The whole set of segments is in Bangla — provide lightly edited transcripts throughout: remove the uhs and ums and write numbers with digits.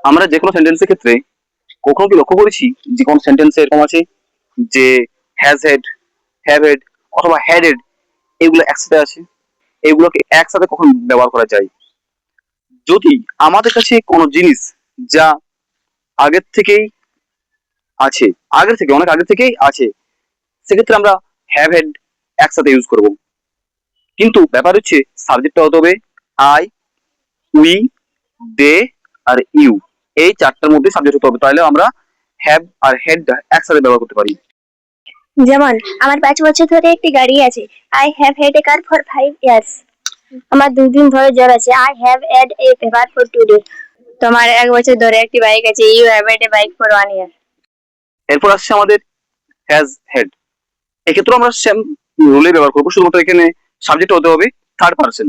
আমরা যে কোনো সেন্টেন্সের ক্ষেত্রে কখনো কি লক্ষ্য করেছি যে কোন সেন্টেন্সে এরকম আছে যে হ্যাজ হেড, হ্যাভ হেড অথবা হ্যাড হেড এগুলো একসাথে আছে? এগুলোকে একসাথে কখন ব্যবহার করা যায়? যদি আমাদের কাছে কোনো জিনিস যা আগের থেকেই আছে, আগের থেকে অনেক আগের থেকেই আছে, সেক্ষেত্রে আমরা হ্যাভ হেড একসাথে ইউজ করব। কিন্তু ব্যাপার হচ্ছে সাবজেক্টটা হতে হবে আই, উই, দে আর ইউ। এই চারটার মধ্যে সাবজেক্ট হতে হবে, তাহলে আমরা হ্যাভ আর হেড একসাথে ব্যবহার করতে পারি। যেমন আমার 5 বছর ধরে একটি গাড়ি আছে। I have had a car for 5 years. আমার 2 দিন ধরে জ্বর আছে। I have had a fever for 2 days. তোমার 1 বছর ধরে একটি বাইক আছে। You have had a bike for 1 year. এরপর আসছে আমাদের হ্যাজ হেড। এক্ষেত্রে আমরা সেম রুলে ব্যবহার করবো, শুধুমাত্র এখানে সাবজেক্ট হতে হবে থার্ড পার্সন।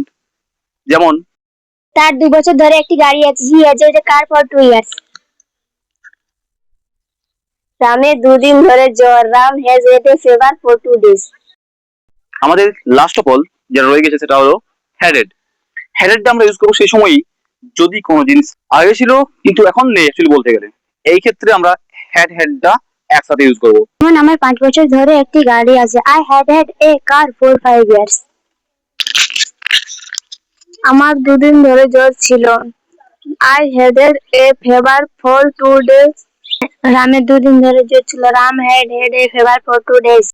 যেমন তার 2 বছর ধরে একটি গাড়ি আছে। He has had a car for 2 years. রামের 2 দিন ধরে জ্বর। Ram has had a fever for 2 days. আমাদের লাস্ট অফ অল যেটা রয়ে গেছে সেটা হলো হ্যাডেড। হ্যাডেডটা আমরা ইউজ করবো সেই সময়ই যদি কোনো জিনিস আগে ছিল কিন্তু এখন নেই অ্যাকচুয়ালি বলতে গেলে। এই ক্ষেত্রে আমরা হেডটা একসাথে ইউজ করবো। যেমন আমার 5 বছর ধরে একটি গাড়ি আছে। I had had a car for 5 years. আমার 2 দিন ধরে জ্বর ছিল। I had had a fever for 2 days. রামের 2 দিন ধরে জ্বর ছিল। Ram had had a fever for 2 days.